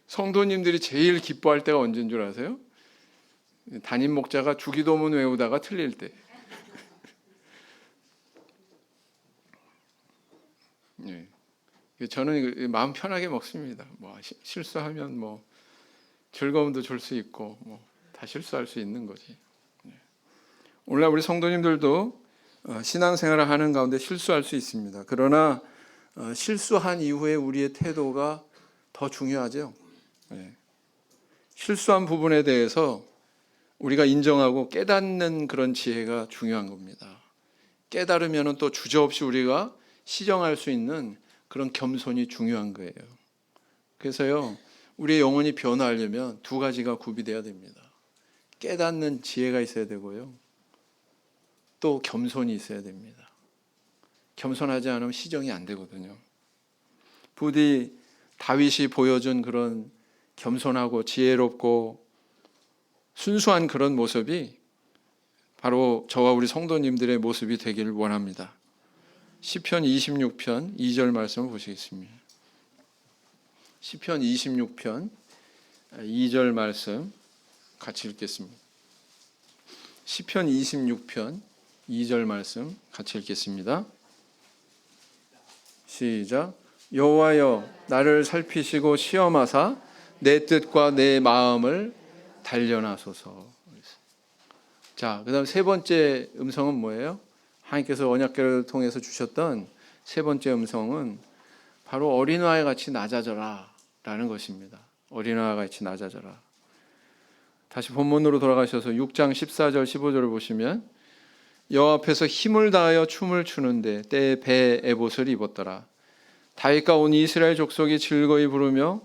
성도님들이 제일 기뻐할 때가 언제인 줄 아세요? 담임 목자가 주기도문 외우다가 틀릴 때. 네. 저는 마음 편하게 먹습니다. 뭐 실수하면 뭐 즐거움도 줄 수 있고 뭐 다 실수할 수 있는 거지. 오늘날 우리 성도님들도 신앙생활을 하는 가운데 실수할 수 있습니다. 그러나 실수한 이후에 우리의 태도가 더 중요하죠. 실수한 부분에 대해서 우리가 인정하고 깨닫는 그런 지혜가 중요한 겁니다. 깨달으면 또 주저없이 우리가 시정할 수 있는 그런 겸손이 중요한 거예요. 그래서요, 우리의 영혼이 변화하려면 두 가지가 구비돼야 됩니다. 깨닫는 지혜가 있어야 되고요, 또 겸손이 있어야 됩니다. 겸손하지 않으면 시정이 안 되거든요. 부디 다윗이 보여준 그런 겸손하고 지혜롭고 순수한 그런 모습이 바로 저와 우리 성도님들의 모습이 되기를 원합니다. 시편 26편 2절 말씀을 보시겠습니다. 시편 26편 2절 말씀 같이 읽겠습니다. 시편 26편 2절 말씀 같이 읽겠습니다. 시작. 여호와여 나를 살피시고 시험하사 내 뜻과 내 마음을 단련하소서. 자, 그다음 세 번째 음성은 뭐예요? 하나님께서 언약궤를 통해서 주셨던 세 번째 음성은 바로 어린아이 같이 낮아져라 라는 것입니다. 어린아이 같이 낮아져라. 다시 본문으로 돌아가셔서 6장 14절 15절을 보시면 여호와 앞에서 힘을 다하여 춤을 추는데 때에 배 에봇을 입었더라. 다윗과 온 이스라엘 족속이 즐거이 부르며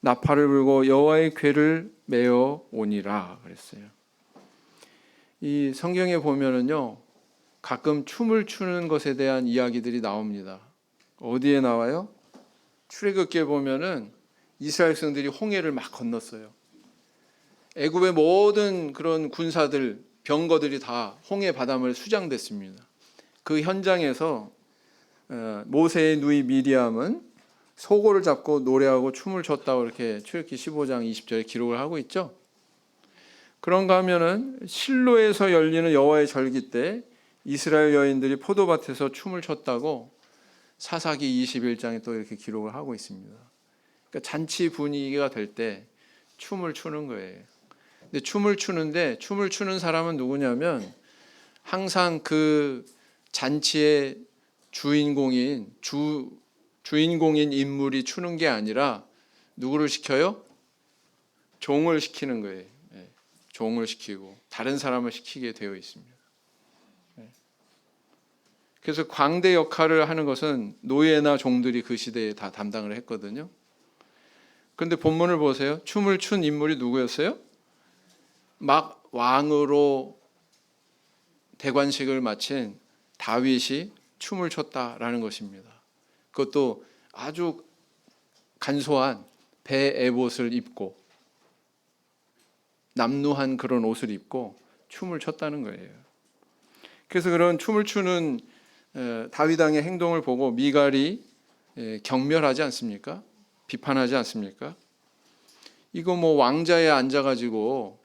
나팔을 불고 여호와의 궤를 메어 오니라 그랬어요. 이 성경에 보면은요 가끔 춤을 추는 것에 대한 이야기들이 나옵니다. 어디에 나와요? 출애굽기에 보면은 이스라엘 백성들이 홍해를 막 건넜어요. 애굽의 모든 그런 군사들, 병거들이 다 홍해 바닷물에 수장됐습니다. 그 현장에서 모세의 누이 미리암은 소고를 잡고 노래하고 춤을 췄다고 이렇게 출애굽기 15장 20절에 기록을 하고 있죠. 그런가 하면은 실로에서 열리는 여호와의 절기 때 이스라엘 여인들이 포도밭에서 춤을 췄다고 사사기 21장에 또 이렇게 기록을 하고 있습니다. 그러니까 잔치 분위기가 될 때 춤을 추는 거예요. 근데 춤을 추는 사람은 누구냐면 항상 그 잔치의 주인공인 인물이 추는 게 아니라 누구를 시켜요? 종을 시키는 거예요. 종을 시키고 다른 사람을 시키게 되어 있습니다. 그래서 광대 역할을 하는 것은 노예나 종들이 그 시대에 다 담당을 했거든요. 그런데 본문을 보세요. 춤을 춘 인물이 누구였어요? 막 왕으로 대관식을 마친 다윗이 춤을 췄다라는 것입니다. 그것도 아주 간소한 배 에봇을 입고 남루한 그런 옷을 입고 춤을 췄다는 거예요. 그래서 그런 춤을 추는 다윗 왕의 행동을 보고 미갈이 경멸하지 않습니까? 비판하지 않습니까? 이거 뭐 왕자에 앉아가지고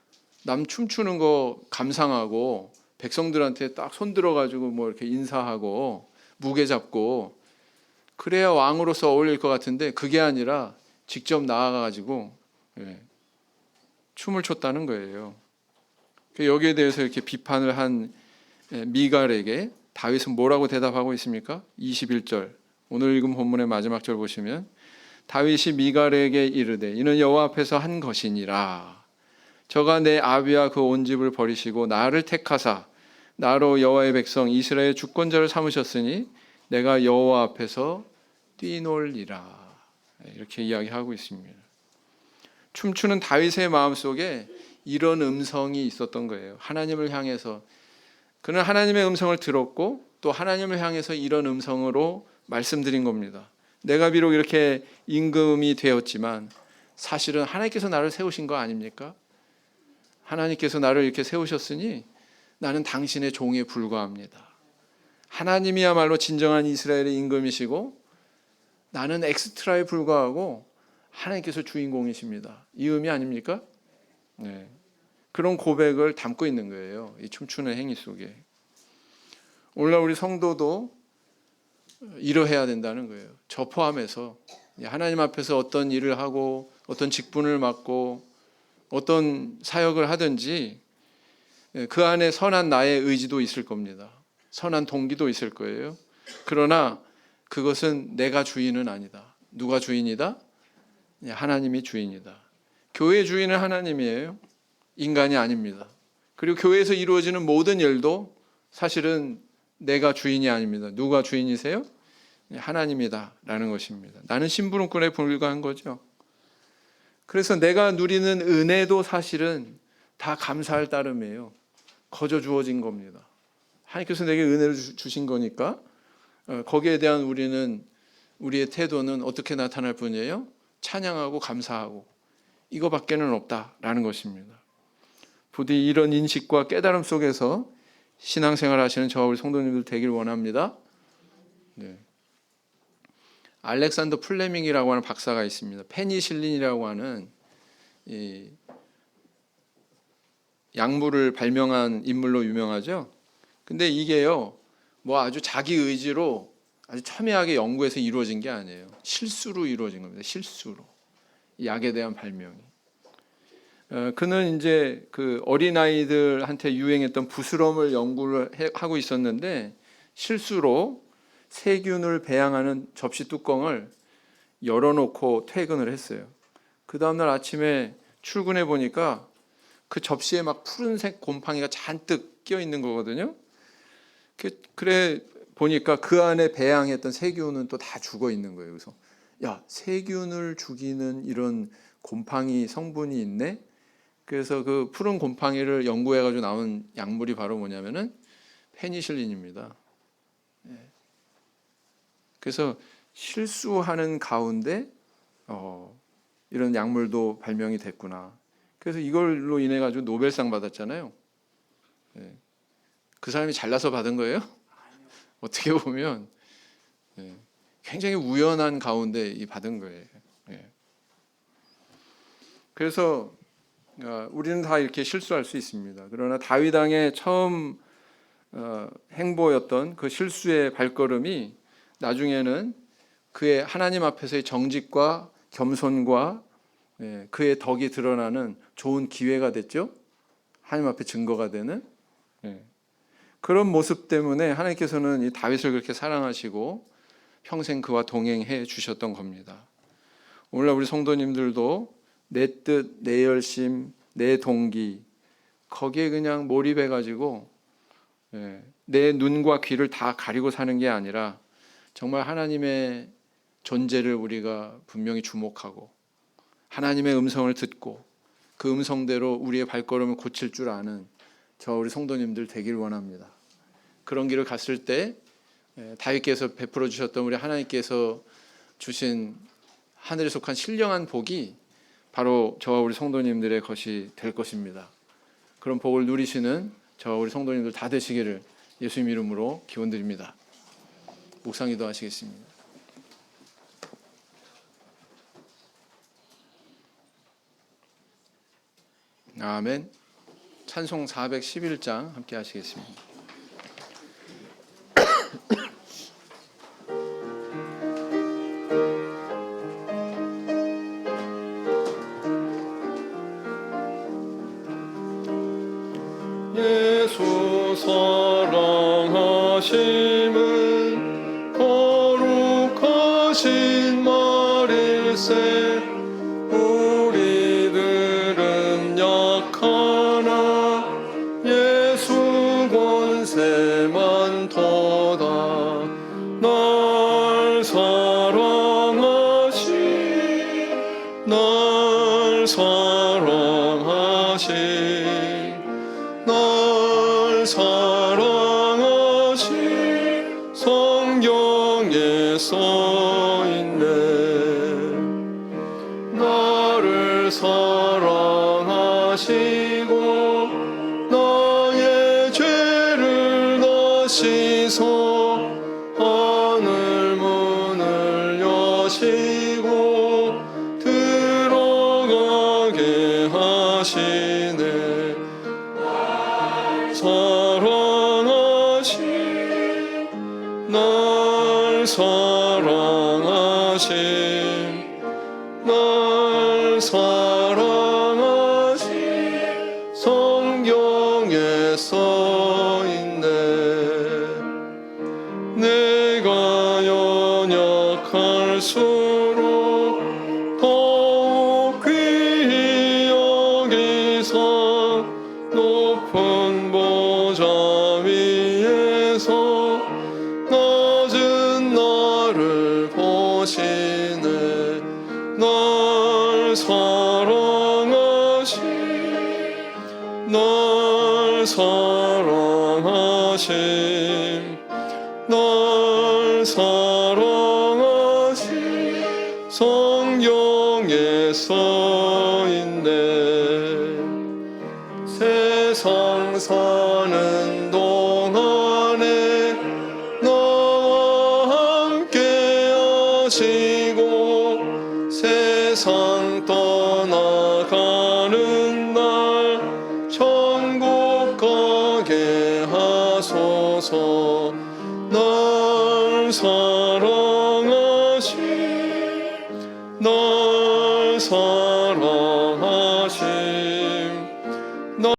남 춤추는 거 감상하고 백성들한테 딱 손들어가지고 뭐 이렇게 인사하고 무게 잡고 그래야 왕으로서 어울릴 것 같은데 그게 아니라 직접 나아가가지고 춤을 췄다는 거예요. 여기에 대해서 이렇게 비판을 한 미갈에게 다윗은 뭐라고 대답하고 있습니까? 21절 오늘 읽은 본문의 마지막 절 보시면 다윗이 미갈에게 이르되 이는 여호와 앞에서 한 것이니라. 저가 내 아비와 그 온 집을 버리시고 나를 택하사 나로 여호와의 백성 이스라엘 주권자를 삼으셨으니 내가 여호와 앞에서 뛰놀리라. 이렇게 이야기하고 있습니다. 춤추는 다윗의 마음속에 이런 음성이 있었던 거예요. 하나님을 향해서 그는 하나님의 음성을 들었고 또 하나님을 향해서 이런 음성으로 말씀드린 겁니다. 내가 비록 이렇게 임금이 되었지만 사실은 하나님께서 나를 세우신 거 아닙니까? 하나님께서 나를 이렇게 세우셨으니 나는 당신의 종에 불과합니다. 하나님이야말로 진정한 이스라엘의 임금이시고 나는 엑스트라에 불과하고 하나님께서 주인공이십니다. 이 의미 아닙니까? 네. 그런 고백을 담고 있는 거예요. 이 춤추는 행위 속에. 오늘날 우리 성도도 이러해야 된다는 거예요. 저 포함해서 하나님 앞에서 어떤 일을 하고 어떤 직분을 맡고 어떤 사역을 하든지 그 안에 선한 나의 의지도 있을 겁니다. 선한 동기도 있을 거예요. 그러나 그것은 내가 주인은 아니다. 누가 주인이다? 하나님이 주인이다. 교회 주인은 하나님이에요. 인간이 아닙니다. 그리고 교회에서 이루어지는 모든 일도 사실은 내가 주인이 아닙니다. 누가 주인이세요? 하나님이다 라는 것입니다. 나는 심부름꾼에 불과한 거죠. 그래서 내가 누리는 은혜도 사실은 다 감사할 따름이에요. 거저 주어진 겁니다. 하나님께서 내게 은혜를 주신 거니까 거기에 대한 우리의 태도는 어떻게 나타날 뿐이에요? 찬양하고 감사하고 이거밖에는 없다라는 것입니다. 부디 이런 인식과 깨달음 속에서 신앙생활 하시는 저와 우리 성도님들 되길 원합니다. 네. 알렉산더 플레밍이라고 하는 박사가 있습니다. 페니실린이라고 하는 이 약물을 발명한 인물로 유명하죠. 근데 이게요, 뭐 아주 자기 의지로 아주 첨예하게 연구해서 이루어진 게 아니에요. 실수로 이루어진 겁니다. 실수로. 이 약에 대한 발명이. 그는 이제 그 어린아이들한테 유행했던 부스럼을 연구를 하고 있었는데 실수로 세균을 배양하는 접시 뚜껑을 열어놓고 퇴근을 했어요. 그 다음날 아침에 출근해 보니까 그 접시에 막 푸른색 곰팡이가 잔뜩 끼어 있는 거거든요. 그래 보니까 그 안에 배양했던 세균은 또 다 죽어 있는 거예요. 그래서 야, 세균을 죽이는 이런 곰팡이 성분이 있네. 그래서 그 푸른 곰팡이를 연구해가지고 나온 약물이 바로 뭐냐면은 페니실린입니다. 그래서 실수하는 가운데 이런 약물도 발명이 됐구나. 그래서 이걸로 인해 가지고 노벨상 받았잖아요. 그 사람이 잘나서 받은 거예요? 어떻게 보면 굉장히 우연한 가운데 받은 거예요. 그래서 우리는 다 이렇게 실수할 수 있습니다. 그러나 다윗 왕의 처음 행보였던 그 실수의 발걸음이 나중에는 그의 하나님 앞에서의 정직과 겸손과 그의 덕이 드러나는 좋은 기회가 됐죠. 하나님 앞에 증거가 되는 그런 모습 때문에 하나님께서는 이 다윗을 그렇게 사랑하시고 평생 그와 동행해 주셨던 겁니다. 오늘날 우리 성도님들도 내 뜻, 내 열심, 내 동기 거기에 그냥 몰입해가지고 내 눈과 귀를 다 가리고 사는 게 아니라 정말 하나님의 존재를 우리가 분명히 주목하고 하나님의 음성을 듣고 그 음성대로 우리의 발걸음을 고칠 줄 아는 저 우리 성도님들 되길 원합니다. 그런 길을 갔을 때 다윗께서 베풀어 주셨던 우리 하나님께서 주신 하늘에 속한 신령한 복이 바로 저와 우리 성도님들의 것이 될 것입니다. 그런 복을 누리시는 저와 우리 성도님들 다 되시기를 예수님 이름으로 기원드립니다. 묵상 기도하시겠습니다. 아멘. 찬송 411장 함께 하시겠습니다. 예수 사랑하심은 거룩하신 말일세. 우리들은 약하나 예수 권세만 더다. 날 사랑하신 날 사랑하신 성경에 써있네. 나를 사랑하시고 나의 죄를 다 씻어 하늘 문을 여시고 들어가게 하시네. 날 사랑하신 성경에 써있네. 내가 연약할수록 더욱 귀히 여기사 높은 보좌 위에서 낮은 나를 보시네. 날 사랑하신 사랑하신 성경에 써있네. 세상 사는 동안에 나와 함께 하시고 세상 떠나가는 날 천국 가게 하소서. 날